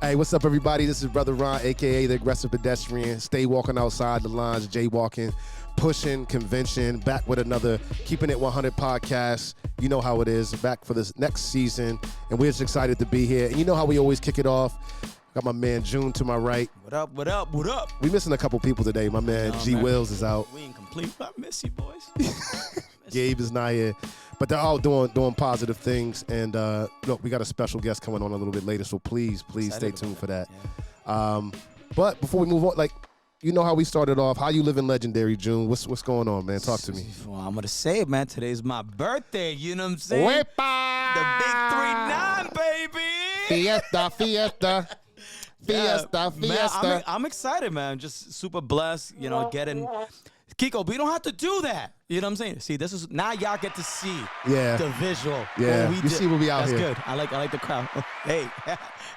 Hey, what's up, everybody? This is Brother Ron, a.k.a. The Aggressive Pedestrian. Stay walking outside the lines, jaywalking, pushing, convention, back with another Keeping It 100 podcast. You know how it is, back for this next season, and we're just excited to be here. And you know how we always kick it off. Got my man June to my right. What up, what up, what up? We missing a couple people today. My man G. Wills is out. We ain't complete, but I miss you, boys. Gabe is not here. But they're all doing positive things. And look, we got a special guest coming on a little bit later, so please stay tuned for that. Yeah. But before we move on, like, you know how we started off. How you living legendary, June? What's going on, man? Talk to me. Well, I'm gonna say it, man. Today's my birthday. You know what I'm saying? Wepa! The big 39, baby. Fiesta. Man, I'm excited, man. Just super blessed, you know, getting Kiko, we don't have to do that. You know what I'm saying? See, this is now y'all get to see the visual. Yeah, you see what we out here. That's good. I like the crowd. Hey,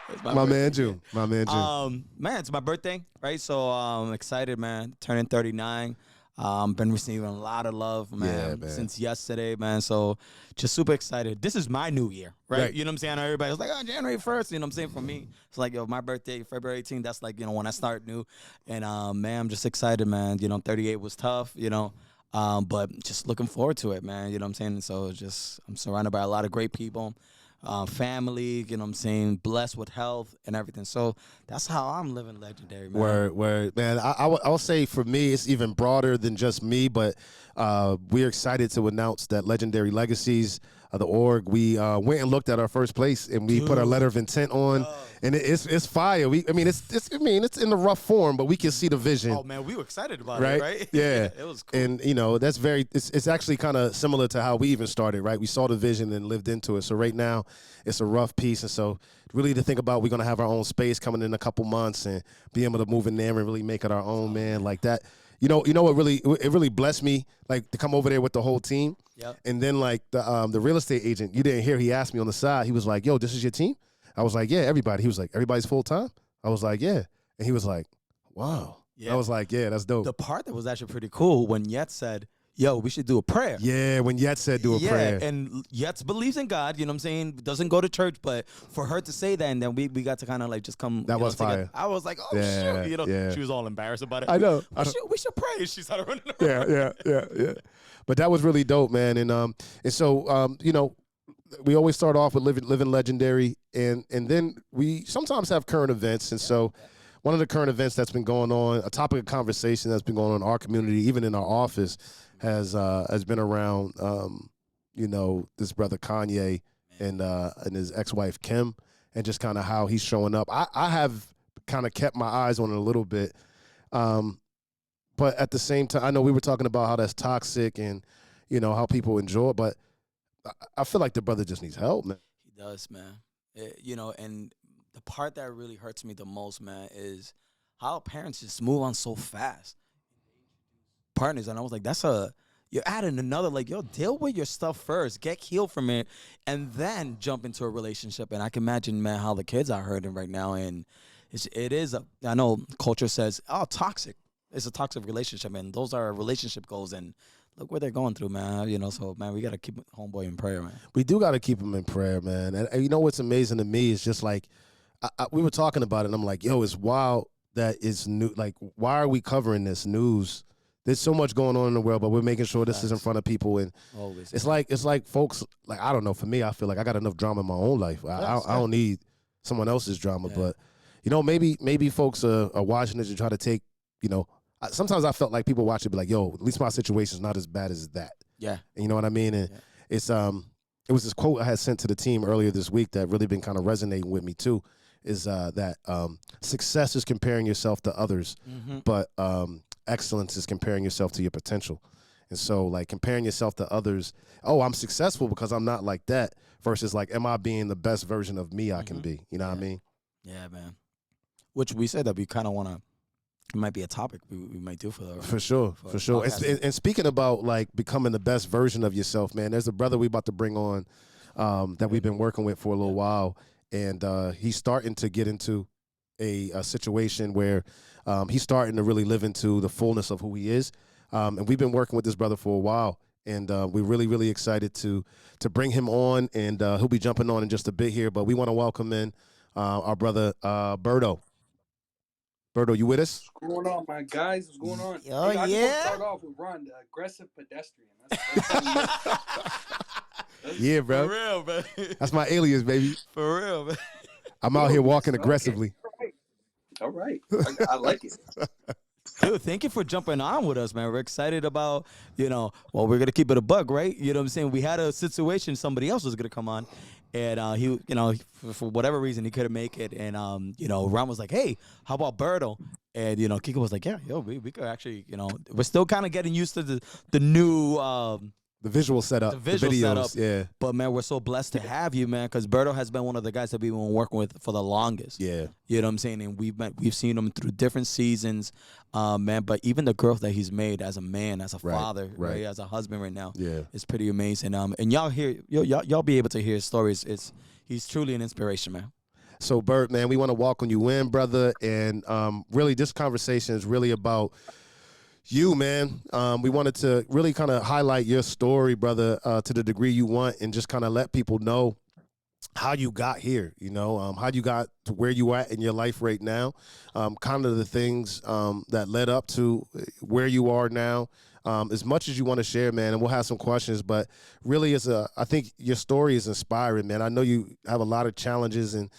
it's my man June. My man June. Man, it's my birthday, right? So I'm excited, man. Turning 39. Been receiving a lot of love, man, since yesterday, man. So just super excited. This is my new year, right? You know what I'm saying? Everybody's like, oh, January 1st. You know what I'm saying? For me, it's like, yo, my birthday, February 18th. That's like, you know, when I start new. And, man, I'm just excited, man. You know, 38 was tough, you know. But just looking forward to it, man. You know what I'm saying? So just I'm surrounded by a lot of great people. Family, you know what I'm saying, blessed with health and everything. So that's how I'm living legendary, man. Word. Man, I'll say for me, it's even broader than just me, but we're excited to announce that Legendary Legacies, the org, we went and looked at our first place, and we put our letter of intent on, and it's fire. It's in the rough form, but we can see the vision. Oh man, we were excited about it, right? Yeah, it was cool. And you know, that's it's actually kind of similar to how we even started, right? We saw the vision and lived into it. So right now, it's a rough piece, and so really to think about, we're gonna have our own space coming in a couple months and be able to move in there and really make it our own, man, like that. You know what really blessed me, like, to come over there with the whole team. Yep. And then, like, the real estate agent, you didn't hear, he asked me on the side. He was like, yo, this is your team? I was like, yeah, everybody. He was like, everybody's full time? I was like, yeah. And he was like, wow. Yeah. I was like, yeah, that's dope. The part that was actually pretty cool when Yet said, yo, we should do a prayer. Yeah, when Yet said do a prayer. And Yet believes in God, you know what I'm saying? Doesn't go to church, but for her to say that, and then we got to kind of like just come. That was fire. I was like, oh, shoot. You know, she was all embarrassed about it. I know. We should pray. She started running around. Yeah. But that was really dope, man. And so, you know, we always start off with living legendary, and then we sometimes have current events. And so one of the current events that's been going on, a topic of conversation that's been going on in our community, even in our office, has been around, you know, this brother Kanye and his ex-wife Kim, and just kind of how he's showing up. I have kind of kept my eyes on it a little bit, but at the same time, I know we were talking about how that's toxic and, you know, how people enjoy it, but I feel like the brother just needs help, man. He does, man. You know, and the part that really hurts me the most, man, is how parents just move on so fast. Partners, and I was like, you're adding another, like, yo, deal with your stuff first, get healed from it, and then jump into a relationship. And I can imagine, man, how the kids are hurting right now. And I know culture says, oh, toxic. It's a toxic relationship, and those are relationship goals, and look what they're going through, man. You know, so, man, we got to keep homeboy in prayer, man. We do got to keep him in prayer, man. And you know what's amazing to me is just like, we were talking about it, and I'm like, yo, it's wild that it's new. Like, why are we covering this news? There's so much going on in the world, but we're making sure this is in front of people. And always, it's like folks, like, I don't know, for me, I feel like I got enough drama in my own life. I don't need someone else's drama. But, you know, maybe folks are watching this and try to take, you know, sometimes I felt like people watch it be like, yo, at least my situation's not as bad as that. Yeah. And you know what I mean? And it was this quote I had sent to the team earlier this week that really been kind of resonating with me too, is that success is comparing yourself to others, but excellence is comparing yourself to your potential. And so, like, comparing yourself to others, oh, I'm successful because I'm not like that, versus, like, am I being the best version of me I can be? You know what I mean? Yeah, man. Which we said that we kind of want to, it might be a topic we might do for sure. And speaking about, like, becoming the best version of yourself, man, there's a brother we about to bring on that we've been working with for a little while, and he's starting to get into a situation where he's starting to really live into the fullness of who he is. And we've been working with this brother for a while, and we're really excited to bring him on, and he'll be jumping on in just a bit here. But we want to welcome in our brother Berto. Berto, you with us? What's going on, my guys? What's going on? Oh, I just want to yeah. start off with Ron, the aggressive pedestrian. That's Yeah, For bro. real, man. That's my alias, baby. For real, man. I'm out here walking aggressively. Okay. All right. I like it. Dude, thank you for jumping on with us, man. We're excited about, well, we're going to keep it a bug, right? You know what I'm saying? We had a situation, somebody else was going to come on, and he, for whatever reason, he couldn't make it. And, Ron was like, hey, how about Berto? And, Kiko was like, yeah, we could actually, we're still kind of getting used to the new, the visual setup, the visual videos, setup. Yeah. But, man, we're so blessed to have you, man, because Berto has been one of the guys that we've been working with for the longest. Yeah. You know what I'm saying? And we've seen him through different seasons, man. But even the growth that he's made as a man, as a father, right, as a husband right now, is pretty amazing. And y'all be able to hear his stories. He's truly an inspiration, man. So, Bert, man, we want to welcome you in, brother. And really, this conversation is really about you, man. We wanted to really kind of highlight your story, brother, to the degree you want, and just kind of let people know how you got here, how you got to where you at in your life right now, kind of the things that led up to where you are now. As much as you want to share, man, and we'll have some questions, but really I think your story is inspiring, man. I know you have a lot of challenges, and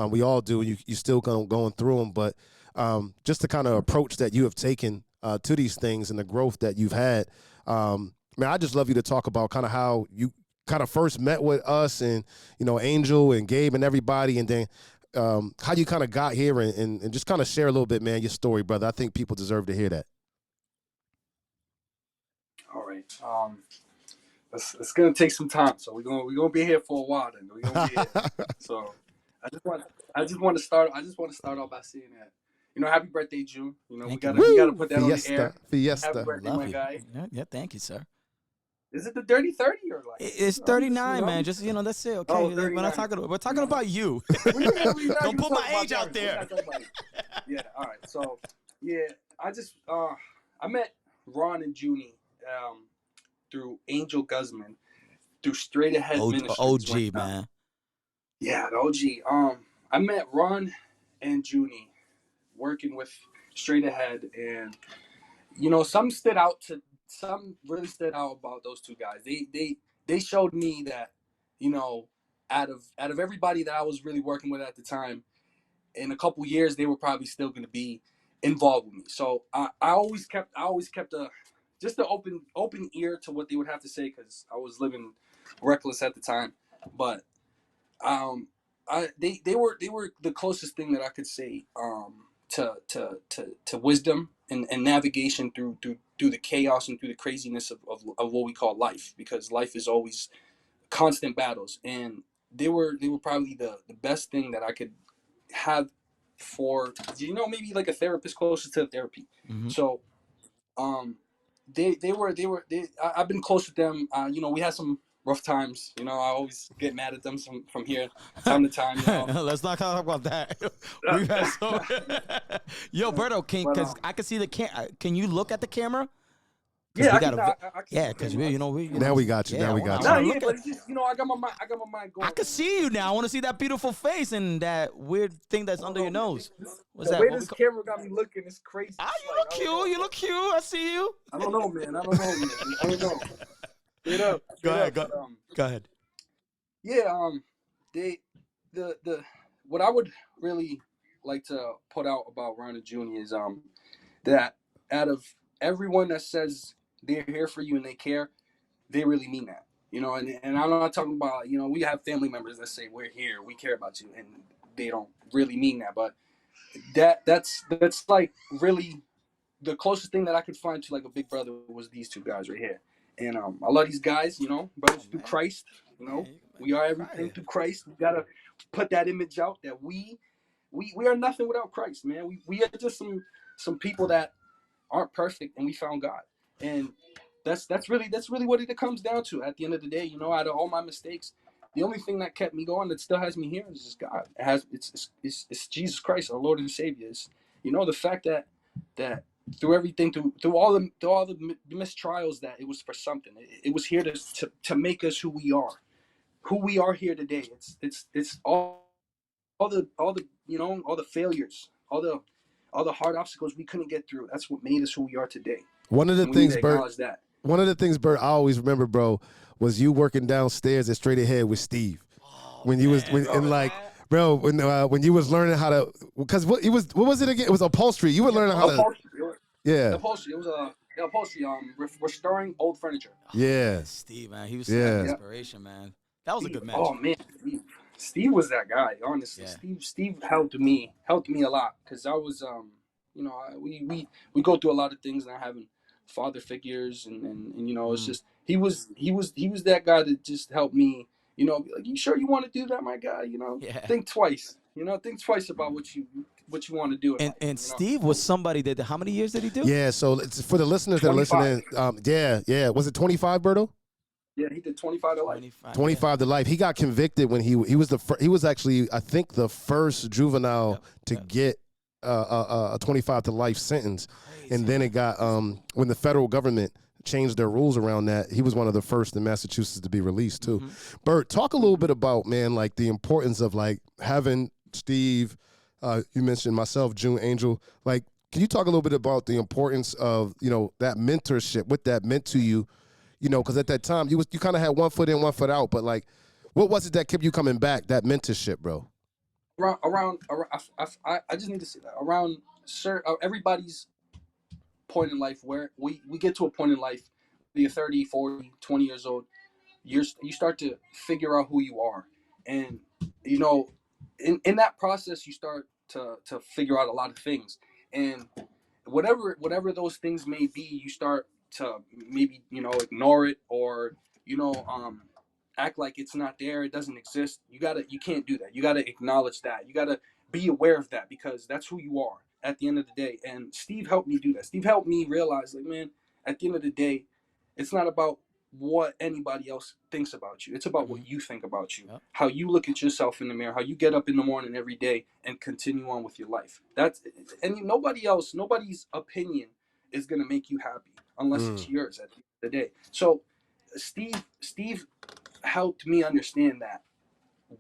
we all do, and you still going through them, but just the kind of approach that you have taken to these things and the growth that you've had, man, I just love you to talk about kind of how you kind of first met with us and, Angel and Gabe and everybody, and then how you kind of got here and just kind of share a little bit, man, your story, brother. I think people deserve to hear that. All right. It's gonna take some time, so we're gonna be here for a while. Then we're gonna be here. So I just want to start off by saying that, happy birthday, June. We gotta put that Fiesta, on the air. Fiesta. Happy birthday, my guy. Yeah, thank you, sir. Is it the dirty 30 or like? It's 39, man. Just that's it. Okay, we're not talking. We're talking about you. Don't put my age out there. Yeah. All right. So yeah, I met Ron and Junie through Angel Guzman through Straight Ahead Ministries. OG, man. Yeah, the OG. I met Ron and Junie working with Straight Ahead, and some really stood out about those two guys. They showed me that, out of everybody that I was really working with at the time, in a couple years they were probably still going to be involved with me. So I always kept just an open ear to what they would have to say, because I was living reckless at the time. But they were the closest thing that I could say to wisdom and navigation through the chaos and through the craziness of what we call life, because life is always constant battles, and they were probably the best thing that I could have for maybe like a therapist closer to therapy. Mm-hmm. So I've been close with them. We had some rough times. I always get mad at them from here time to time. Let's not talk about that. We've had so. Yo, Berto, because I can see the can you look at the camera? Yeah, I yeah, because now we got you. But it's just I got my mind going. I can see you now. I want to see that beautiful face and that weird thing that's under your nose. What's the that? way this camera got me looking is crazy. You look cute. You look cute. I see you. I don't know, man. I don't know. Straight up. Go ahead. Yeah. What I would really like to put out about Ron and Junior is that out of everyone that says they're here for you and they care, they really mean that. And I'm not talking about, we have family members that say we're here, we care about you, and they don't really mean that. But that's like really the closest thing that I could find to like a big brother was these two guys right here. And I love these guys, brothers through Christ. We are everything through Christ. We gotta put that image out that we are nothing without Christ, man. We are just some people that aren't perfect, and we found God. And that's really what it comes down to at the end of the day. Out of all my mistakes, the only thing that kept me going, that still has me here, is just God. It's Jesus Christ, our Lord and Savior. It's, the fact that through everything, through all the mistrials, that it was for something. It was here to make us who we are here today. It's all the all the failures, all the hard obstacles we couldn't get through. That's what made us who we are today. One of the And we need things, to Bert. acknowledge that. One of the things, Bert, I always remember, bro, was you working downstairs at Straight Ahead with Steve. When you was bro, when you was learning how to, because what was it again? It was upholstery. You were learning how to. Yeah. Upholstery. It was upholstery. Restoring old furniture. Yeah. Steve, man, he was an inspiration, man. That was a good match. Oh man, Steve was that guy. Honestly, Steve helped me a lot, because I was we go through a lot of things, not having father figures, and it's just he was that guy that just helped me. Be like, you sure you want to do that, my guy? Think twice. Think twice about what you want to do. And Steve was somebody that, how many years did he do? Yeah, so it's for the listeners that are listening. Was it 25, Berto? Yeah, he did 25 to life. 25 to life. He got convicted when he was he was actually, I think, the first juvenile to get a 25 to life sentence. Crazy. And then it got when the federal government changed their rules around that, he was one of the first in Massachusetts to be released too. Bert, talk a little bit about, man, like the importance of like having Steve. You mentioned myself, June Angel. Like, can you talk a little bit about the importance of that mentorship, what that meant to you? Because at that time you kind of had one foot in, one foot out. But like, what was it that kept you coming back? That mentorship, bro. I just need to say that around everybody's point in life, where we get to a point in life, you're 30, 40, 20 years old, you start to figure out who you are, and in that process you start to figure out a lot of things, and whatever those things may be, you start to maybe ignore it, or act like it's not there, it doesn't exist. You can't do that. You gotta acknowledge that. You gotta be aware of that, because that's who you are at the end of the day. And Steve helped me do that. Steve helped me realize, like, man, at the end of the day, it's not about what anybody else thinks about you. It's about what you think about you, how you look at yourself in the mirror, how you get up in the morning every day and continue on with your life. And nobody's opinion is gonna make you happy unless it's yours at the end of the day. So Steve helped me understand that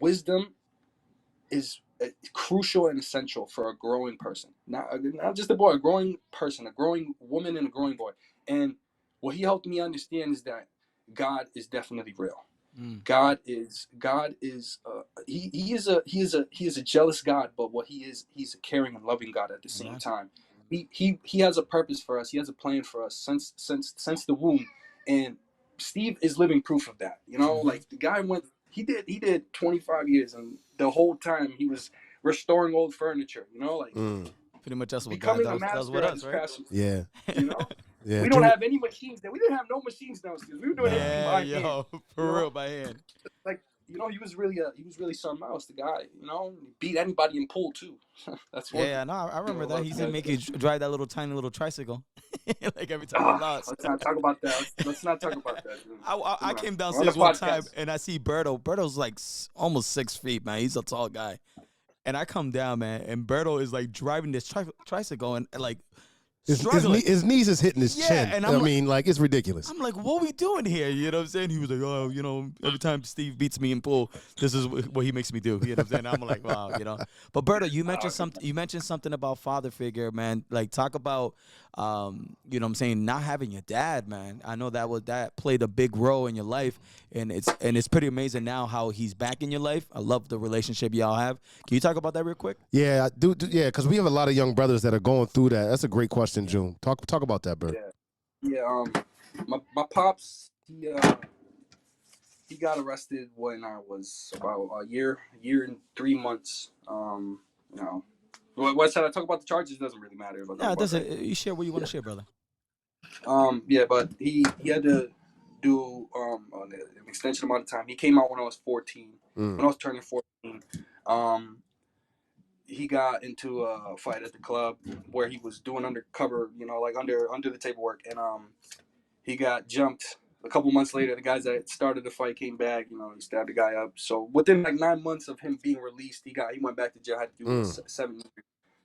wisdom is crucial and essential for a growing person, not just a boy, a growing person, a growing woman, and a growing boy. And what he helped me understand is that God is definitely real. God is he is a jealous God, but what he's a caring and loving God at the same time. He has a purpose for us. He has a plan for us since the womb, and Steve is living proof of that. Like, the guy he did 25 years, and the whole time he was restoring old furniture. Pretty much that's what becoming God a master does with us, right? passion. Yeah. Yeah. We don't have any machines there. We didn't have no machines downstairs. We were doing everything by hand. For real, by hand. Like, he was really something else. The guy, he beat anybody in pool too. That's one. Yeah, no, I remember that. He said make you drive that tiny little tricycle, like every time you lost. Let's not talk about that. Let's not talk about that. Dude. I came downstairs one time and I see Berto. Berto's like almost 6 feet, man. He's a tall guy, and I come down, man, and Berto is like driving this tricycle and like. His knees is hitting his chin. And I mean, like, it's ridiculous. I'm like, what are we doing here? You know what I'm saying? He was like, oh, every time Steve beats me in pool, this is what he makes me do. You know what I'm saying? I'm like, wow, But Berto, you mentioned something about father figure, man. Like, talk about, what I'm saying, not having your dad, man. I know that played a big role in your life, and it's pretty amazing now how he's back in your life. I love the relationship y'all have. Can you talk about that real quick? Yeah, I do. Yeah, because we have a lot of young brothers that are going through that. That's a great question, June. Talk about that, Bert. Yeah. My pops, he got arrested when I was about a year and 3 months. What should I talk about the charges? It doesn't really matter. No, it doesn't. You share what you want to share, brother. But he had to do an extension amount of time. He came out when I was 14. When I was turning 14, he got into a fight at the club where he was doing undercover, like under the table work, and he got jumped. A couple months later, the guys that started the fight came back. He stabbed the guy up. So within like 9 months of him being released, he went back to jail. Had to do 7 years.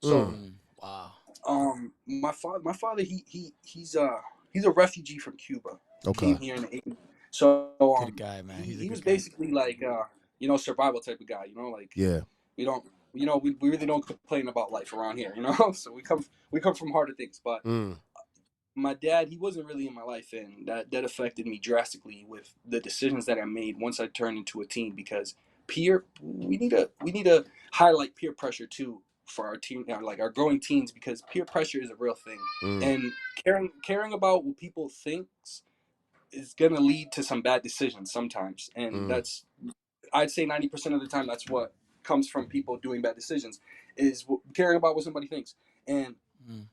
So wow. My father, he's a refugee from Cuba. He Okay. came here in the 80s. So Good guy, man. He's a he was good guy. basically like survival type of guy. Like Yeah. we don't we really don't complain about life around here. So we come from harder things. But Mm. my dad, he wasn't really in my life, and that affected me drastically with the decisions that I made once I turned into a teen. Because we need to highlight peer pressure too for our teen, like our growing teens, because peer pressure is a real thing, Mm. and caring about what people think is gonna lead to some bad decisions sometimes, and Mm. that's, I'd say 90% of the time, that's what comes from people doing bad decisions, is caring about what somebody thinks. And Mm.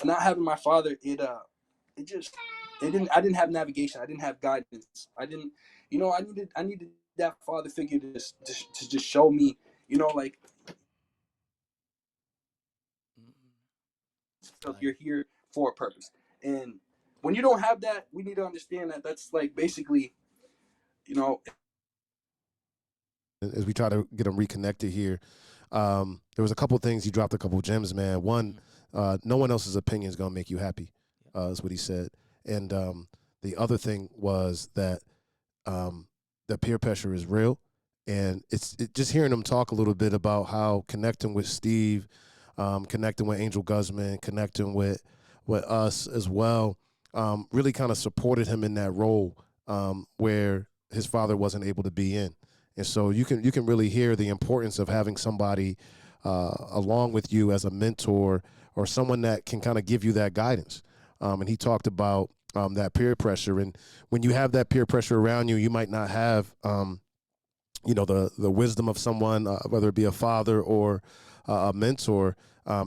not having my father, it just it didn't I didn't have navigation, I didn't have guidance, I didn't, I needed that father figure to just show me, like, you're here for a purpose. And when you don't have that, we need to understand that that's like basically, you know As we try to get them reconnected here, there was a couple things. You dropped a couple gems, man. One, no one else's opinion is gonna make you happy, is what he said. And the other thing was that the peer pressure is real, and just hearing him talk a little bit about how connecting with Steve, connecting with Angel Guzman, connecting with us as well, really kind of supported him in that role, where his father wasn't able to be in. And so you can really hear the importance of having somebody along with you as a mentor or someone that can kind of give you that guidance. And he talked about that peer pressure. And when you have that peer pressure around you, you might not have the wisdom of someone, whether it be a father or a mentor.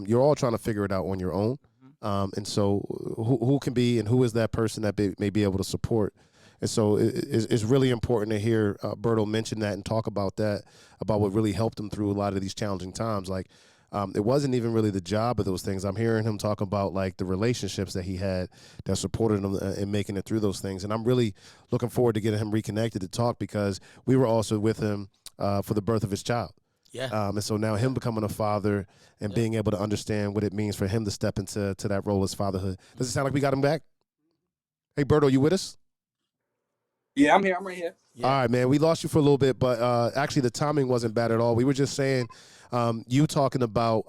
You're all trying to figure it out on your own. And so who can be and who is that person that may be able to support? And so it's really important to hear Berto mention that and talk about that, about what really helped him through a lot of these challenging times. Like, it wasn't even really the job of those things. I'm hearing him talk about like the relationships that he had that supported him in making it through those things. And I'm really looking forward to getting him reconnected to talk, because we were also with him for the birth of his child. Yeah. And so now him becoming a father and being able to understand what it means for him to step into that role as fatherhood. Does it sound like we got him back? Hey, Berto, you with us? Yeah, I'm here. I'm right here. Yeah. All right, man. We lost you for a little bit, but actually the timing wasn't bad at all. We were just saying, you talking about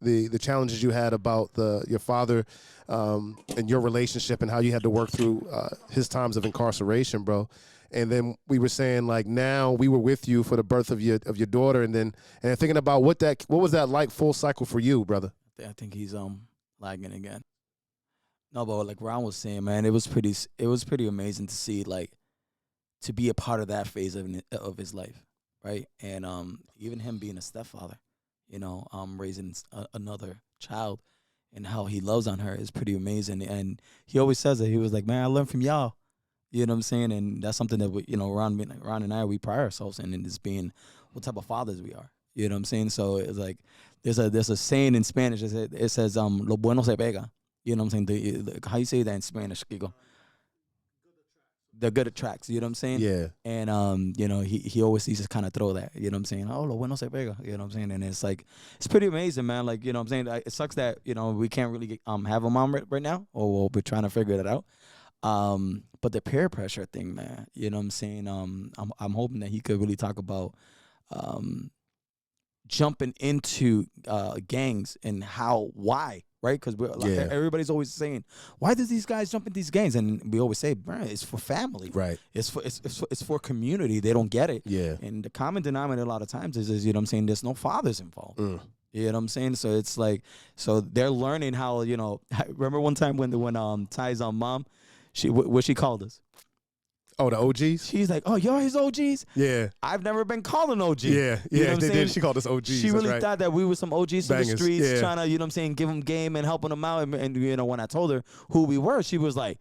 the challenges you had about your father and your relationship and how you had to work through his times of incarceration, bro. And then we were saying, like, now we were with you for the birth of your daughter, and thinking about what was that like, full cycle for you, brother? I think he's lagging again. No, but like Ron was saying, man, it was pretty amazing to see, like, to be a part of that phase of his life, right? And even him being a stepfather, raising another child, and how he loves on her is pretty amazing. And he always says that he was like, man, I learned from y'all. You know what I'm saying? And that's something that Ron and I, we pride ourselves in, and just being what type of fathers we are. You know what I'm saying? So it's like there's a saying in Spanish. It says lo bueno se pega. You know what I'm saying? How you say that in Spanish, Kiko? The good attracts. You know what I'm saying? Yeah. And he always used to kind of throw that. You know what I'm saying? Oh, lo bueno se pega. You know what I'm saying? And it's like it's pretty amazing, man. Like, you know what I'm saying? It sucks that we can't really have a mom right now, or we're trying to figure that out. But the peer pressure thing, man, you know what I'm saying? I'm hoping that he could really talk about jumping into gangs and why, right? Because everybody's always saying, why does these guys jump in these gangs? And we always say, bro, it's for family, right? It's for community. They don't get it, yeah. And the common denominator a lot of times is you know what I'm saying, there's no fathers involved. You know what I'm saying? So it's like, so they're learning how, I remember one time when Ty's mom, what she called us. Oh, the OGs? She's like, oh, y'all his OGs? Yeah. I've never been called an OG. Yeah, you know they did. She called us OGs. She really thought that we were some OGs in the streets, trying to, you know what I'm saying, give them game and helping them out. And when I told her who we were, she was like,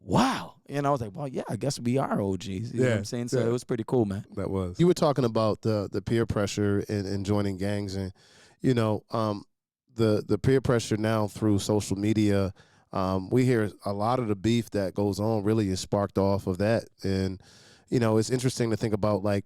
wow. And I was like, well, yeah, I guess we are OGs. You know what I'm saying? So it was pretty cool, man. That was. You were talking about the peer pressure and joining gangs, and, the peer pressure now through social media. We hear a lot of the beef that goes on really is sparked off of that. And, it's interesting to think about, like,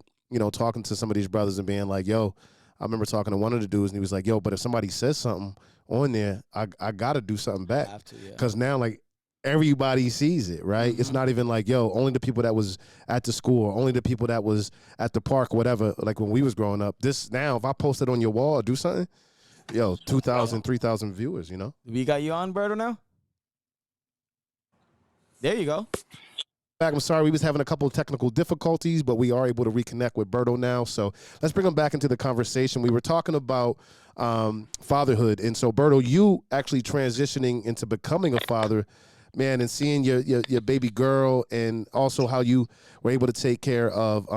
talking to some of these brothers and being like, yo, I remember talking to one of the dudes and he was like, yo, but if somebody says something, on there, I got to do something back. Have to, yeah. Because now, like, everybody sees it, right? It's not even like, yo, only the people that was at the school, or only the people that was at the park, whatever, like when we was growing up. This now, if I post it on your wall or do something, yo, 2,000, 3,000 viewers, you know? We got you on, Berto, now? There you go. I'm sorry, we was having a couple of technical difficulties, but we are able to reconnect with Berto now. So let's bring him back into the conversation. We were talking about fatherhood. And so, Berto, you actually transitioning into becoming a father, man, and seeing your baby girl, and also how you were able to take care of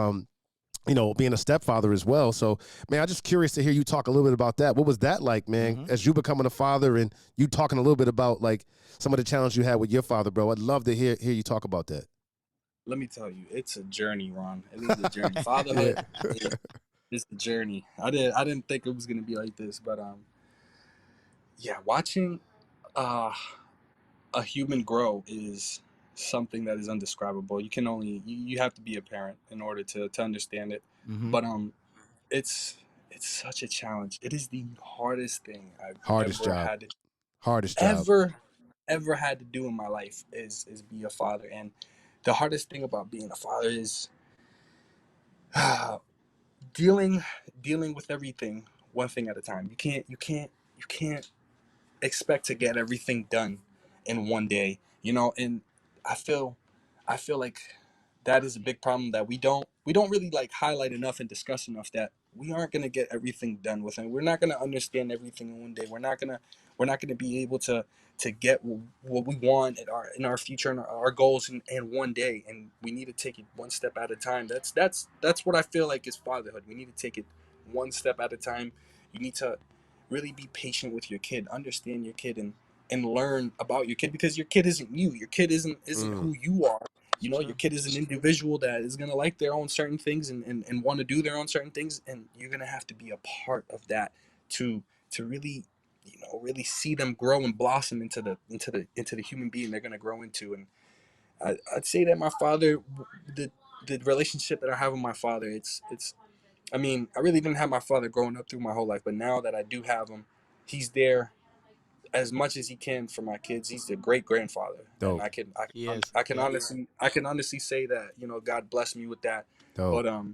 being a stepfather as well. So, man, I'm just curious to hear you talk a little bit about that. What was that like, man, as you becoming a father, and you talking a little bit about like some of the challenges you had with your father, bro? I'd love to hear you talk about that. Let me tell you, it's a journey, Ron. It is a journey. Fatherhood is a journey. I didn't think it was gonna be like this, but yeah, watching a human grow is something that is undescribable. You have to be a parent in order to understand it. But it's such a challenge. It is the hardest thing I've Hardest ever job. had Hardest job. ever had to do in my life is be a father. And the hardest thing about being a father is dealing with everything one thing at a time. You can't expect to get everything done in one day, and I feel like that is a big problem that we don't really like highlight enough and discuss enough, that we aren't going to get everything done with it. We're not going to understand everything in one day. We're not going to be able to get what we want in our future and our goals in one day, and we need to take it one step at a time. That's what I feel like is fatherhood. We need to take it one step at a time. You need to really be patient with your kid, understand your kid, and learn about your kid, because your kid isn't you. Your kid isn't who you are. Your kid is an individual that is going to like their own certain things and want to do their own certain things, and you're going to have to be a part of that to really really see them grow and blossom into the human being they're going to grow into. And I'd say that my father, the relationship that I have with my father, it's I mean, I really didn't have my father growing up through my whole life, but now that I do have him, he's there as much as he can for my kids. He's a great grandfather. Dope. And I can He is. I can honestly say that, God blessed me with that. Dope. But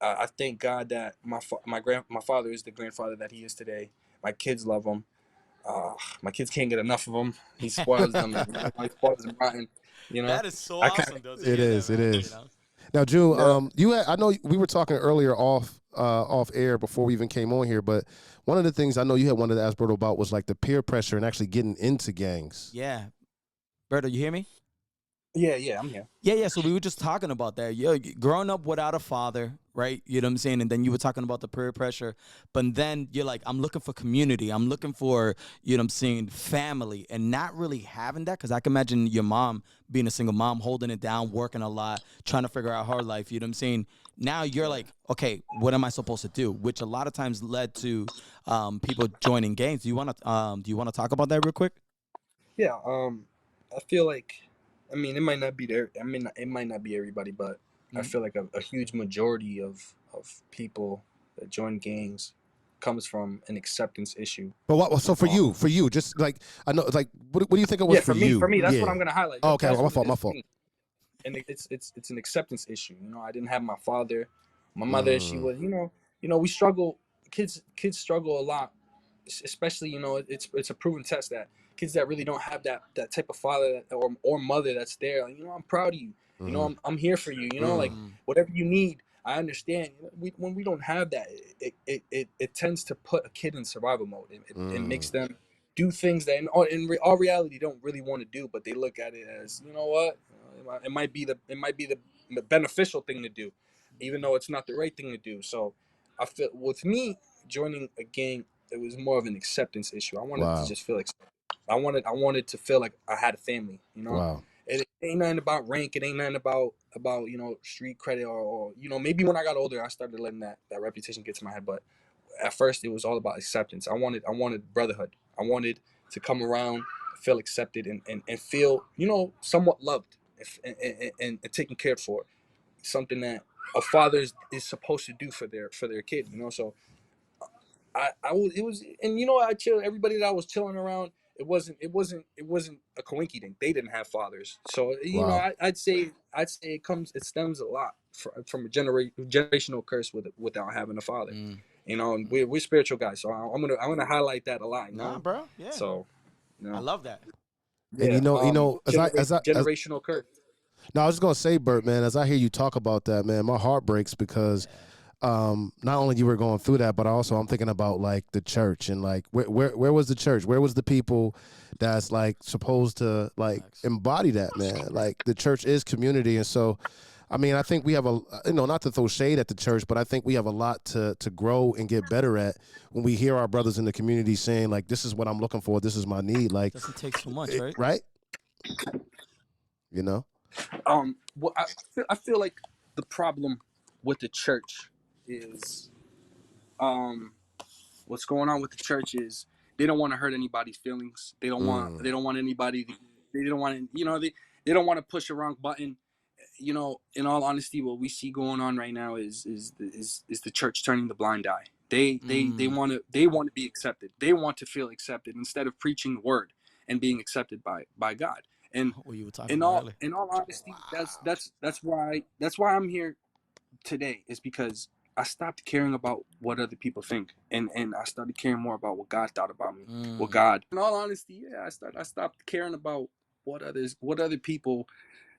I thank God that my father is the grandfather that he is today. My kids love him. My kids can't get enough of him. He spoils them. He spoils them rotten. That is so I can't. awesome, though. It is. That, It man, is. Now, Drew, Yeah. I know we were talking earlier off air before we even came on here, but one of the things I know you had wanted to ask Berto about was like the peer pressure and actually getting into gangs. Yeah. Berto, you hear me? Yeah, I'm here. Yeah. So we were just talking about that. Yeah, growing up without a father, right? You know what I'm saying? And then you were talking about the peer pressure. But then you're like, I'm looking for community. I'm looking for, you know what I'm saying, family, and not really having that. Because I can imagine your mom being a single mom, holding it down, working a lot, trying to figure out her life. You know what I'm saying? Now you're like, okay, what am I supposed to do? Which a lot of times led to people joining gangs. Do you want to talk about that real quick? Yeah. I feel like, I mean, it might not be there. I mean, it might not be everybody, but I feel like a huge majority of people that join gangs comes from an acceptance issue. But what? So for you, just like I know, like what do you think it was Yeah, for for you? me, that's Yeah. what I'm gonna highlight. Oh, okay, That's my what it fault. is My for fault. me. And it's an acceptance issue. I didn't have my father. My mother, she was, we struggle. Kids struggle a lot, especially, it's a proven test that kids that really don't have that type of father or mother that's there, like, I'm proud of you. I'm here for you. Like, whatever you need, I understand. When we don't have that, it tends to put a kid in survival mode. It makes them do things that all reality don't really want to do, but they look at it as, what, it might be the beneficial thing to do, even though it's not the right thing to do. So I feel, with me joining a gang, it was more of an acceptance issue. I wanted to Wow. just feel accepted. I wanted to feel like I had a family. Wow. It ain't nothing about rank. It ain't nothing about street credit, or maybe when I got older I started letting that reputation get to my head. But at first it was all about acceptance. I wanted brotherhood. I wanted to come around, feel accepted, and feel somewhat loved, and taken care for. Something that a father is supposed to do for their kid. So it was, and you know, I chill. Everybody that I was chilling around, it wasn't a coinky thing. They didn't have fathers, so you know, Wow. I'd say it stems a lot from a generational curse without having a father. Mm. You know, and we're spiritual guys, so I'm gonna highlight that a lot. You Nah, know, bro. Yeah. so I love that. And yeah, as generational curse. no, I was just gonna say, Bert, man, as I hear you talk about that, man, my heart breaks because not only you were going through that, but also I'm thinking about like the church and like where was the church? Where was the people that's like supposed to like Facts. embody that, man? Like the church is community, and so I mean, I think we have not to throw shade at the church, but I think we have a lot to grow and get better at when we hear our brothers in the community saying like, "This is what I'm looking for. This is my need." Like, Doesn't take too much, right? right? You know? Well, I feel like the problem with the church is um what's going on with the church is they don't want to hurt anybody's feelings. Mm. They don't want anybody. They don't want to, you know, they don't want to push a wrong button. You know, in all honesty, what we see going on right now is the church turning the blind eye. They want to be accepted. They want to feel accepted instead of preaching the word and being accepted by God. And What you were talking about earlier. in all honesty, Wow. that's why I'm here today, is because I stopped caring about what other people think, and I started caring more about what God thought about me. What Mm. God, in all honesty, yeah, I stopped caring about what other people,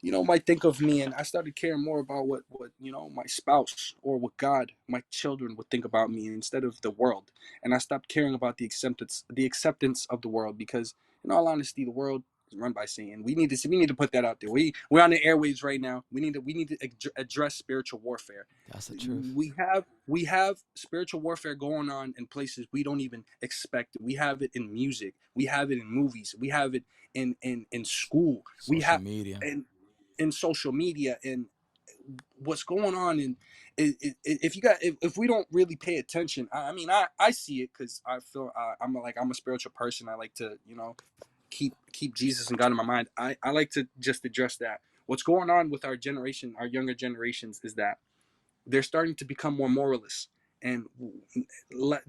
you know, might think of me, and I started caring more about what you know, my spouse or what God, my children would think about me instead of the world. And I stopped caring about the acceptance of the world, because in all honesty, the world is run by Satan. We need to put that out there. We're on the airwaves right now. We need to address spiritual warfare. That's the truth. We have spiritual warfare going on in places we don't even expect it. We have it in music. We have it in movies. We have it in school. We Social have media. in social media, and what's going on. And if we don't really pay attention, I mean, I see it, because I feel I'm a spiritual person. I like to, you know, keep Jesus and God in my mind. I like to just address that. What's going on with our generation, our younger generations, is that they're starting to become more moralists, and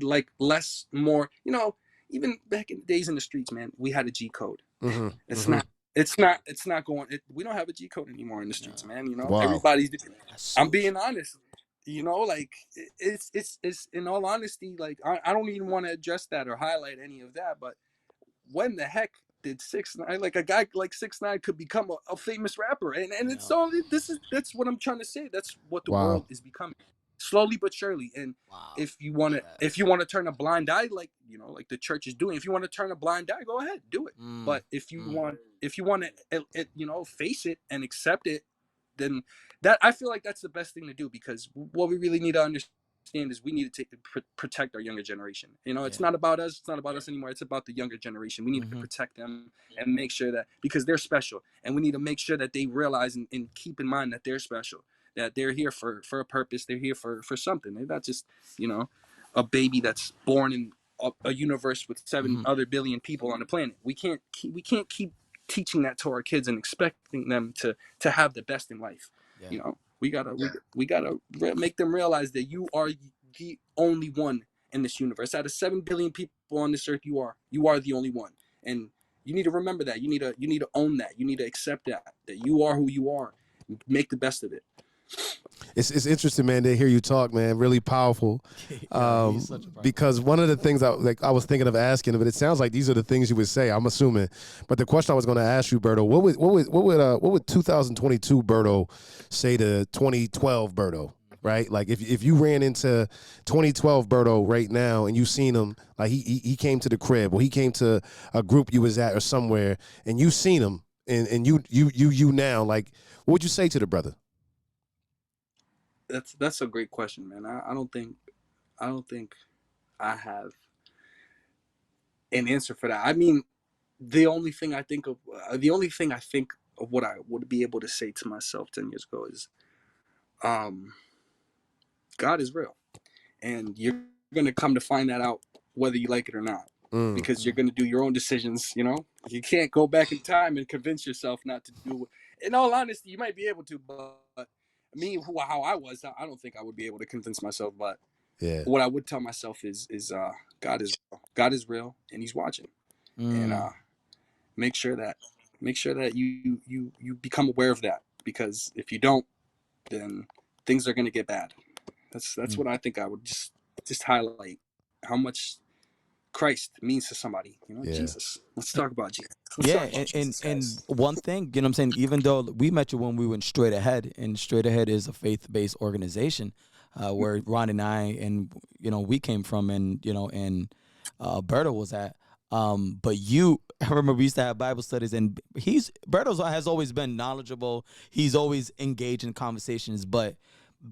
like less more, you know, even back in the days in the streets, man, we had a G code. Mm-hmm. It's Mm-hmm. not. It's not going. We don't have a G code anymore in the streets, No. man. You know, Wow. everybody's. That's I'm switch. being honest. You know, like it's in all honesty, like I don't even want to address that or highlight any of that. But when the heck did 6ix9ine, like a guy like 6ix9ine, could become a famous rapper? And it's Yeah. all that's what I'm trying to say. That's what the Wow. world is becoming, slowly but surely. And Wow. if you Facts. want to turn a blind eye, like, you know, like the church is doing, if you want to turn a blind eye, go ahead, do it. Mm. But Mm. if you want to, you know, face it and accept it, then that, I feel like that's the best thing to do, because what we really need to understand is we need to protect our younger generation. You know, it's Yeah. not about us. It's not about us anymore. It's about the younger generation. We need to Mm-hmm. protect them and make sure that, because they're special, and we need to make sure that they realize and keep in mind that they're special, that they're here for a purpose. They're here for something. They're not just, you know, a baby that's born in a universe with 7 Mm-hmm. other billion people on the planet. We can't keep teaching that to our kids and expecting them to have the best in life. Yeah. You know, we gotta make them realize that you are the only one in this universe. Out of 7 billion people on this earth, you are the only one, and you need to remember that. You need to own that. You need to accept that you are who you are. Make the best of it. It's interesting, man, to hear you talk, man. Really powerful. Yo, he's such a powerful Because one of the things I was thinking of asking, but it sounds like these are the things you would say. I'm assuming. But the question I was going to ask you, Berto, what would 2022 Berto say to 2012 Berto? Right, like if you ran into 2012 Berto right now and you seen him, like he came to the crib or he came to a group you was at or somewhere, and you seen him and you now, like, what would you say to the brother? That's a great question, man. I don't think I have an answer for that. I mean, the only thing I think of what I would be able to say to myself 10 years ago is, um, God is real, and you're gonna come to find that out whether you like it or not, Mm. because you're gonna do your own decisions. You know, you can't go back in time and convince yourself not to do it. In all honesty, you might be able to, but me, how I was, I don't think I would be able to convince myself. But Yeah. what I would tell myself is God is real and He's watching, and make sure that you become aware of that, because if you don't, then things are going to get bad. That's what I think. I would just highlight how much Christ means to somebody. Yeah. Jesus. Let's talk about Jesus. Let's Yeah, talk about and Jesus, and guys. one thing, you know what I'm saying, even though we met you when we went Straight Ahead, and Straight Ahead is a faith-based organization where Ron and I and we came from, and Alberto was at. But I remember we used to have Bible studies, and Berto's has always been knowledgeable. He's always engaged in conversations, but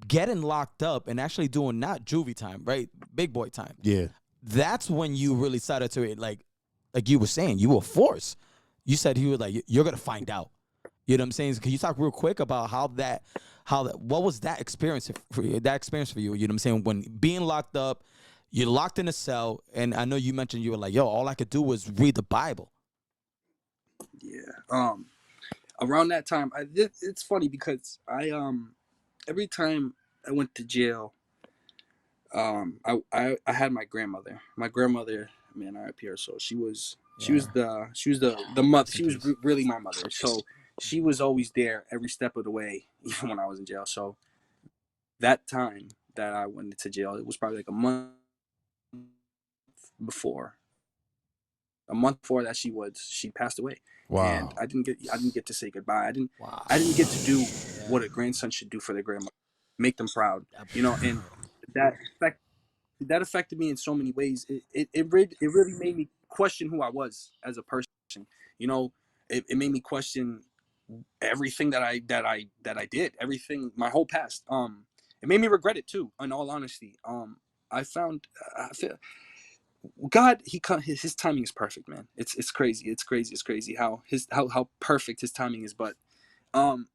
getting locked up and actually doing not juvie time, right, big boy time. Yeah. That's when you really started to like you were saying, you were forced. You said he was like, you're gonna find out. You know what I'm saying? Can you talk real quick about what was that experience for you? That experience for you? You know what I'm saying? When being locked up, you're locked in a cell, and I know you mentioned you were like, yo, all I could do was read the Bible. Yeah. Around that time, it's funny because every time I went to jail, I had my grandmother. My grandmother, man, R.I.P. her soul. She was the mother. Rest in She was peace. really my mother. So she was always there every step of the way, even when I was in jail. So that time that I went into jail, it was probably like before a month before that she passed away, and Wow. I didn't get to say goodbye. Wow. I didn't get to do Yeah. what a grandson should do for their grandmother, make them proud, and that affect, that affected me in so many ways. It really made me question who I was as a person. You know, it made me question everything that I did, everything, my whole past. It made me regret it too. In all honesty, I feel God, his timing is perfect, man. It's crazy. It's crazy. It's crazy how perfect his timing is. But um,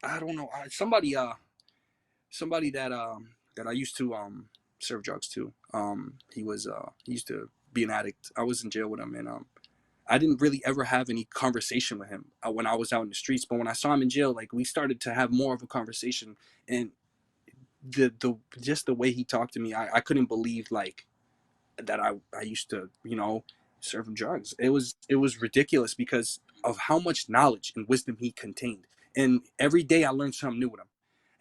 I don't know. Somebody that I used to serve drugs to. He used to be an addict. I was in jail with him, and I didn't really ever have any conversation with him when I was out in the streets. But when I saw him in jail, like, we started to have more of a conversation, and the just the way he talked to me, I couldn't believe, like, that I used to, serve him drugs. It was ridiculous because of how much knowledge and wisdom he contained. And every day I learned something new with him.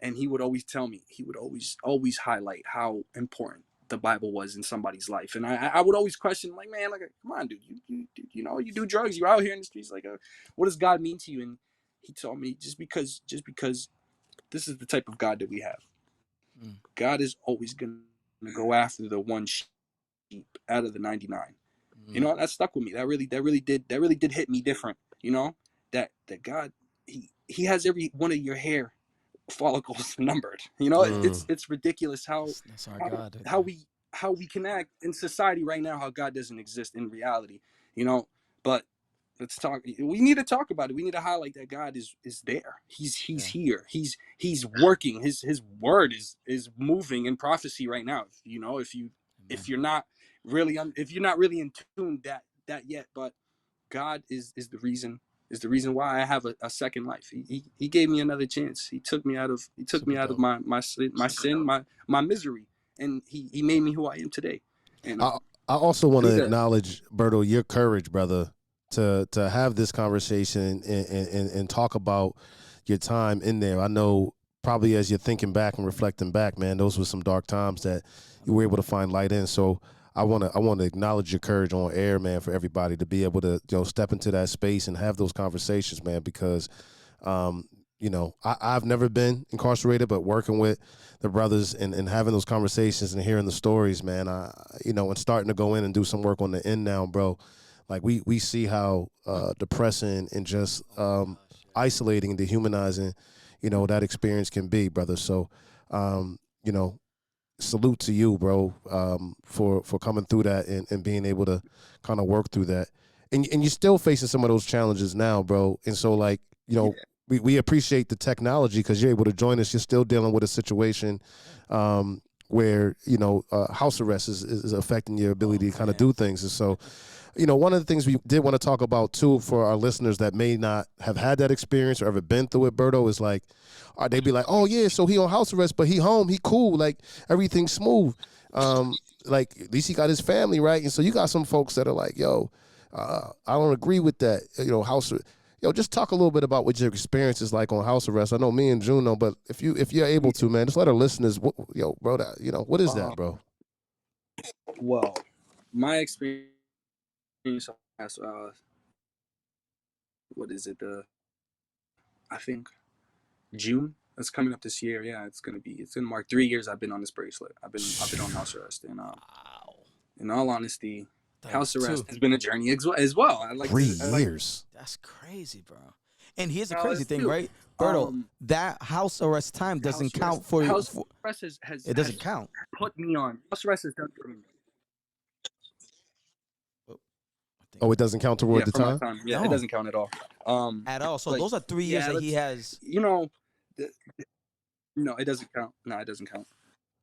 And he would always tell me, he would always highlight how important the Bible was in somebody's life. And I would always question, like, man, like, come on, dude, you do drugs, you're out here in the streets, like, what does God mean to you? And he told me, just because this is the type of God that we have. God is always going to go after the one sheep out of the 99. That stuck with me. That really did hit me different. That God, he has every one of your hair follicles numbered. It's ridiculous That's our God. how we can act in society right now, how God doesn't exist in reality. But let's talk. We need to talk about it. We need to highlight that God is there. He's here. He's working. His word is moving in prophecy right now. If you're not if you're not really in tune that yet, but God is the reason why I have a second life. He gave me another chance. He took me out of my misery, and he made me who I am today. And I also want I to think that acknowledge, Berto, your courage, brother, to have this conversation and talk about your time in there. I know probably as you're thinking back and reflecting back, man, those were some dark times that you were able to find light in. So I want to acknowledge your courage on air, man, for everybody to be able to step into that space and have those conversations, man, because I've never been incarcerated, but working with the brothers and having those conversations and hearing the stories, man, and starting to go in and do some work on the end now, bro. Like we see how depressing and just isolating and dehumanizing, that experience can be, brother. So, salute to you, bro, for coming through that and being able to kind of work through that. And you're still facing some of those challenges now, bro. And so, like, we appreciate the technology because you're able to join us. You're still dealing with a situation where, house arrest is affecting your ability to kind of do things. And so one of the things we did want to talk about too for our listeners that may not have had that experience or ever been through it, Berto, is like, they'd be like, oh yeah, so he on house arrest, but he home, he cool, like everything's smooth. Like at least he got his family, right? And so you got some folks that are like, yo, I don't agree with that, house. Just talk a little bit about what your experience is like on house arrest. I know me and June know, but if you're able to, man, just let our listeners, bro, what is that, bro? Well, my experience as what is it? I think June. It's coming up this year. Yeah, it's gonna mark 3 years I've been on this bracelet. I've been on house arrest, and in all honesty, house arrest has been a journey as well. I like 3 years. That's crazy, bro. And here's the crazy thing, right? Berto, that house arrest time doesn't count for you. House arrest it doesn't count. Put me on. House arrest is done for me. Oh, it doesn't count toward the time? Yeah, no. It doesn't count at all. At all. So those are 3 years that he has. No, it doesn't count. No, it doesn't count.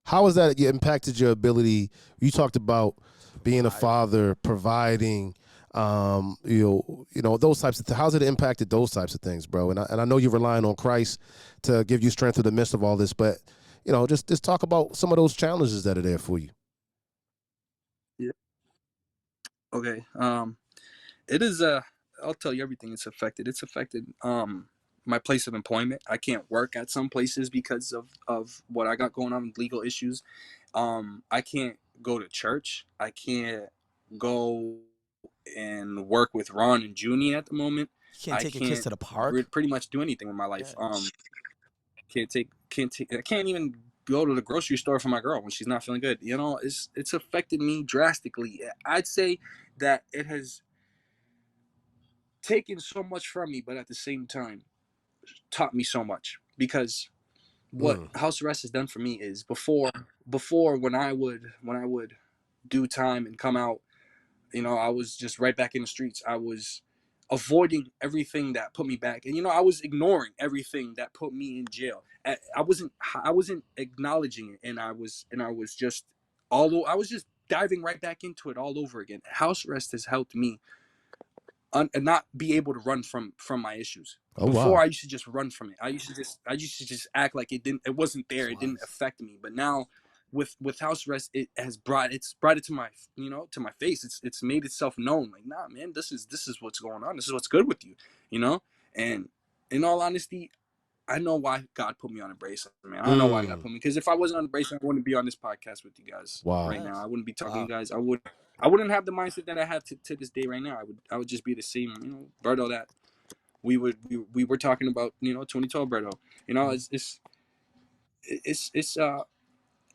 How has that impacted your ability? You talked about being a father, providing, those types of things. How's it impacted those types of things, bro? And I know you're relying on Christ to give you strength in the midst of all this, but just talk about some of those challenges that are there for you. Yeah. Okay. It is I'll tell you everything it's affected. It's affected my place of employment. I can't work at some places because of what I got going on with legal issues. I can't go to church. I can't go and work with Ron and Junie at the moment. You can't take your kids to the park. Pretty much do anything with my life. Yeah. I can't even go to the grocery store for my girl when she's not feeling good. It's affected me drastically. I'd say that it has taken so much from me, but at the same time taught me so much, because what house arrest has done for me is before when I would do time and come out, I was just right back in the streets. I was avoiding everything that put me back, and I was ignoring everything that put me in jail. I wasn't acknowledging it, and I was just diving right back into it all over again. House arrest has helped me and not be able to run from my issues. Before, wow. I used to just run from it. I used to just act like it wasn't there. It didn't affect me. But now with house arrest, it has brought it to my to my face. It's made itself known. Like, nah, man, this is what's going on. This is what's good with you, And in all honesty, I know why God put me on a bracelet, man. I know why God put me, because if I wasn't on a bracelet, I wouldn't be on this podcast with you guys right now. I wouldn't be talking to you guys. I wouldn't have the mindset that I have to this day right now. I would just be the same, Berto that we were talking about, 2012 Berto.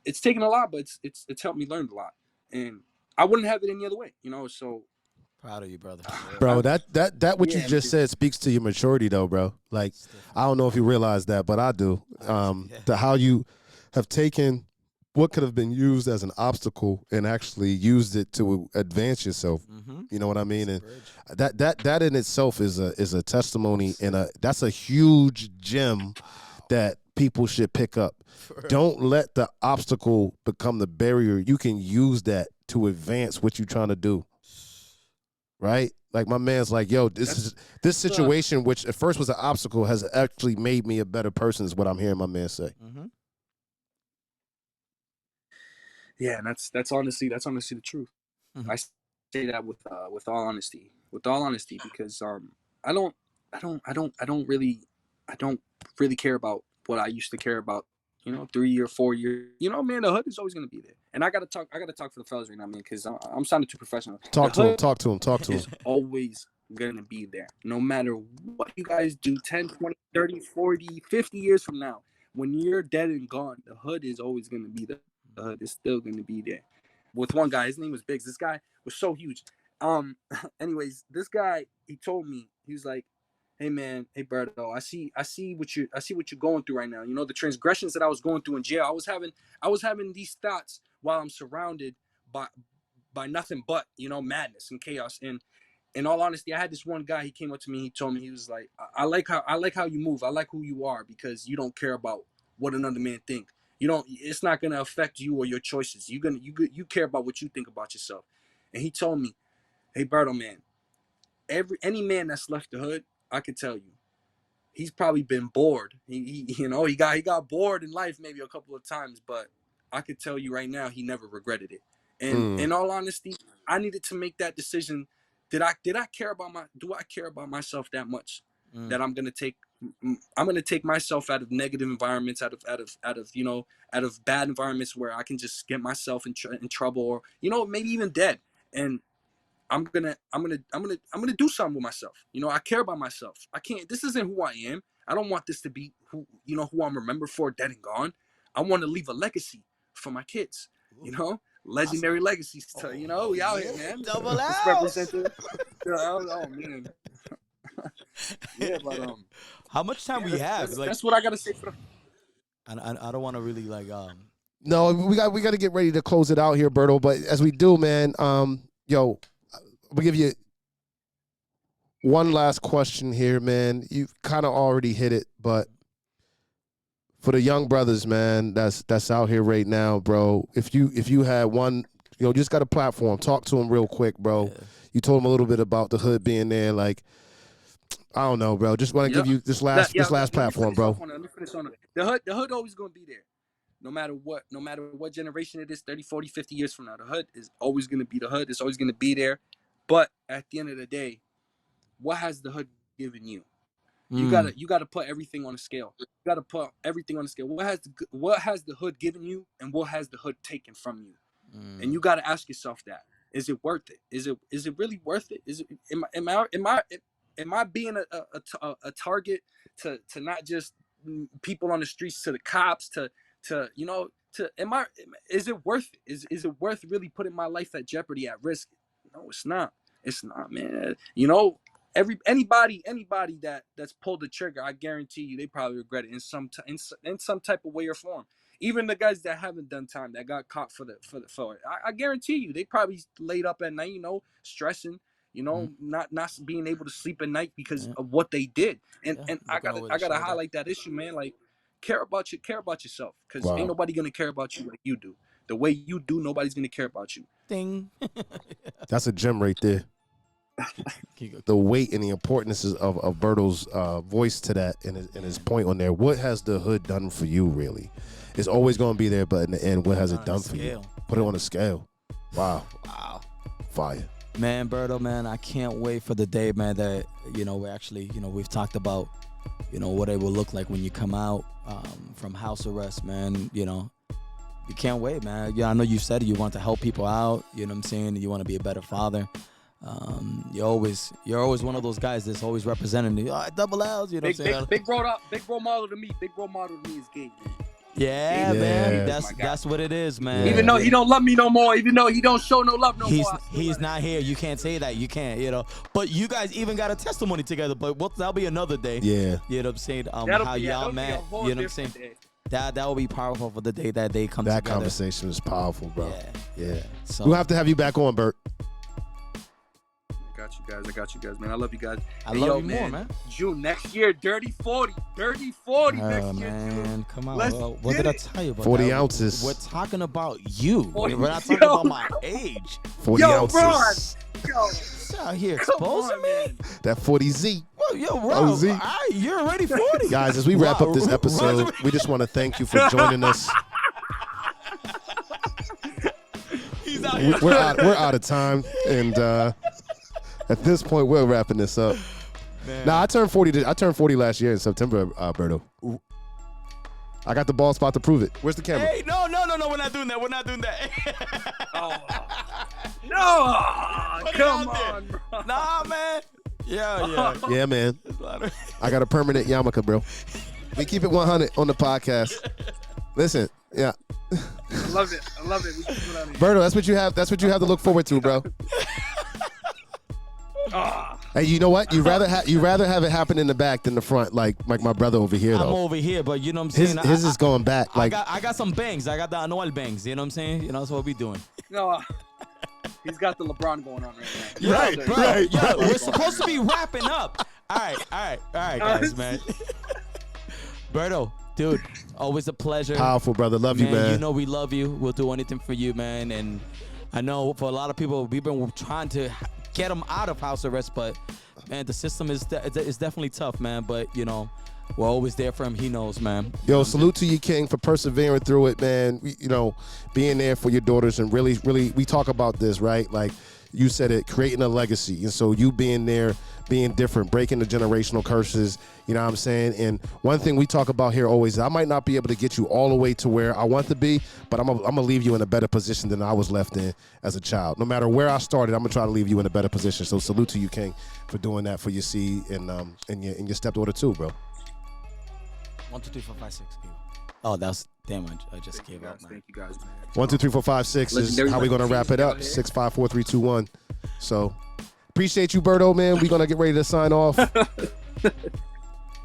It's taken a lot, but it's helped me learn a lot, and I wouldn't have it any other way, So proud of you, brother. Bro, that what you just said speaks to your maturity, though, bro. Like, I don't know if you realize that, but I do. To how you have taken what could have been used as an obstacle and actually used it to advance yourself. Mm-hmm. You know what I mean? And that in itself is a testimony, and that's a huge gem that people should pick up. Don't let the obstacle become the barrier. You can use that to advance what you're trying to do. Right? Like, my man's like, yo, this situation, which at first was an obstacle, has actually made me a better person, is what I'm hearing my man say. Mm-hmm. Yeah, and that's honestly the truth. Mm-hmm. I say that with all honesty, because I don't really care about what I used to care about, 3 or 4 years. Man, the hood is always gonna be there, and I gotta talk for the fellas right now, man, because I'm sounding too professional. Talk to him. It's always gonna be there, no matter what you guys do 10, 20, 30, 40, 50 years from now. When you're dead and gone, the hood is always gonna be there. The hood is still gonna be there. With one guy, his name was Biggs. This guy was so huge. Anyways, this guy, he told me, he was like, hey man, hey Berto, I see what you're going through right now. The transgressions that I was going through in jail. I was having these thoughts while I'm surrounded by nothing but, madness and chaos. And in all honesty, I had this one guy, he came up to me, he told me, he was like, I like how you move. I like who you are, because you don't care about what another man think. It's not gonna affect you or your choices. You care about what you think about yourself. And he told me, Hey, Berto, man. Any man that's left the hood, I could tell you, he's probably been bored. He got bored in life maybe a couple of times, but I could tell you right now, he never regretted it. And in all honesty, I needed to make that decision. Do I care about myself that much that I'm gonna take myself out of negative environments, out of bad environments where I can just get myself in trouble, or maybe even dead. And I'm gonna do something with myself. I care about myself. I can't. This isn't who I am. I don't want this to be who I'm remembered for, dead and gone. I want to leave a legacy for my kids. Legendary legacies. We out here, man. Double L. Oh man. Yeah, but how much time we have? That's what I gotta say for. I don't want to really No, we got to get ready to close it out here, Berto. But as we do, man, we'll give you one last question here, man. You kind of already hit it, but for the young brothers, man, that's out here right now, bro. If you had one, just got a platform, talk to them real quick, bro. Yeah. You told them a little bit about the hood being there, like, I don't know, bro. Just want to give you this last platform, bro. Let me finish on it. The hood always gonna be there. No matter what generation it is, 30, 40, 50 years from now, the hood is always going to be the hood. It's always going to be there. But at the end of the day, what has the hood given you? You gotta put everything on a scale. You gotta put everything on a scale. What has the hood given you, and what has the hood taken from you? And you gotta ask yourself that: is it worth it? Is it really worth it? Am I being a target to not just people on the streets, to the cops, is it worth it? Is it worth really putting my life at jeopardy, at risk? No, it's not. It's not, man. Anybody that's pulled the trigger, I guarantee you, they probably regret it in some type of way or form. Even the guys that haven't done time, that got caught for it, I guarantee you, they probably laid up at night, stressing, not being able to sleep at night because of what they did. And I gotta highlight that issue, man. Like, care about yourself, because ain't nobody gonna care about you like you do. The way you do, nobody's gonna care about you. Ding. That's a gem right there. The weight and the importance of Berto's voice to that, and his point on there. What has the hood done for you, really? It's always going to be there, but in the end, what has it done for you? Put it on a scale. Wow. Fire. Man, Berto, man, I can't wait for the day, man, that, we're actually, we've talked about, what it will look like when you come out from house arrest, man. You can't wait, man. I know you said it, you want to help people out, you know what I'm saying? You want to be a better father. You're always one of those guys that's always representing the double L's, you know what I'm saying? Big role model to me. Big role model to me is Gabe. Yeah, man. That's what it is, man. Even though he don't love me no more, even though he don't show no love no more. He's not here. You can't say that. You can't, But you guys even got a testimony together. But that'll be another day. Yeah. You know what I'm saying? How y'all met. You know what I'm saying? That will be powerful for the day that they come together. That conversation is powerful, bro. Yeah. So we'll have to have you back on, Bert. I got you guys, man. I love you guys. I love you more, man. June next year, dirty 40 next year. Man, come on. What did I tell you about 40 that? ounces. We're talking about you. We're not talking about my age. 40 ounces. Ron. Out here exposing me. That 40Z. Well, yo, Rob, Z. you're already 40. Guys, as we wrap up this episode, we just want to thank you for joining us. He's out here. We're out of time, and at this point, we're wrapping this up. Man. Nah, I turned 40. I turned 40 last year in September, Berto. I got the ball spot to prove it. Where's the camera? Hey, no. We're not doing that. No, come on, bro. Nah, man. Yeah. Yeah, man. I got a permanent yarmulke, bro. We keep it 100 on the podcast. Listen, yeah. I love it. We keep it on here. Berto, that's what you have. That's what you have to look forward to, bro. Hey, you know what? You rather have it happen in the back than the front, like my brother over here. Though I'm over here, but you know what I'm saying. His is going back. Like I got some bangs. I got the annual bangs. You know what I'm saying? That's what we doing. No, he's got the LeBron going on right now. Right. Yeah, we're supposed to be wrapping up. All right, guys, man. Berto, dude, always a pleasure. Powerful, brother. Love you, man. You know we love you. We'll do anything for you, man. And I know for a lot of people, we've been trying to get him out of house arrest. But man, the system is definitely tough, man. But you know, we're always there for him. He knows, man. Yo, salute to you, King, for persevering through it, man. You know, being there for your daughters and really, we talk about this, right? Like you said it, creating a legacy. And so you being there, being different, breaking the generational curses, you know what I'm saying? And one thing we talk about here always is I might not be able to get you all the way to where I want to be, but I'm gonna leave you in a better position than I was left in as a child. No matter where I started, I'm gonna try to leave you in a better position. So salute to you, King, for doing that for your seed and your stepdaughter too, bro. 1, 2, 3, 4, 5, 6. Oh, that's damn. I just gave up, man. Thank you guys, man. 1, 2, 3, 4, 5, 6 is how we're gonna wrap it up. 6, 5, 4, 3, 2, 1. So appreciate you, Berto, man. We're gonna get ready to sign off.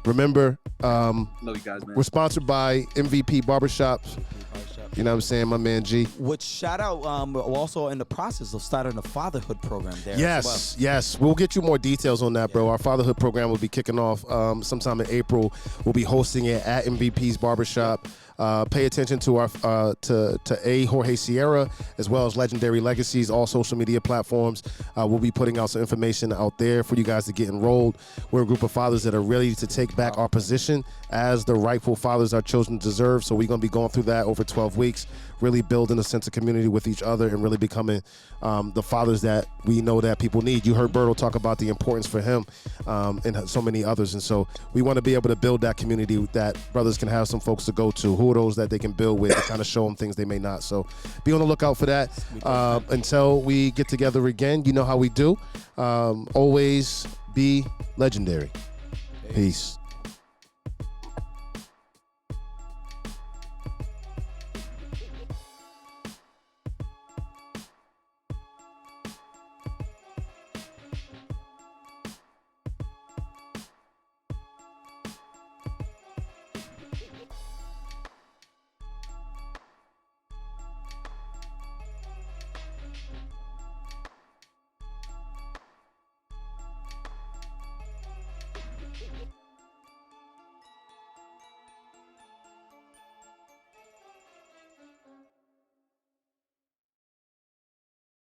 Remember, love you guys, man. We're sponsored by MVP Barbershops. You know what I'm saying, my man G. Which shout out, we're also in the process of starting a fatherhood program there. Yes, yes. We'll get you more details on that, bro. Our fatherhood program will be kicking off sometime in April. We'll be hosting it at MVP's Barbershop. Pay attention to our to Jorge Sierra, as well as Legendary Legacies, all social media platforms. We'll be putting out some information out there for you guys to get enrolled. We're a group of fathers that are ready to take back our position as the rightful fathers our children deserve. So we're going to be going through that over 12 weeks, really building a sense of community with each other and really becoming the fathers that we know that people need. You heard Berto talk about the importance for him and so many others. And so we want to be able to build that community that brothers can have some folks to go to. Who are those that they can build with to kind of show them things they may not? So be on the lookout for that. Until we get together again, you know how we do. Always be legendary. Peace.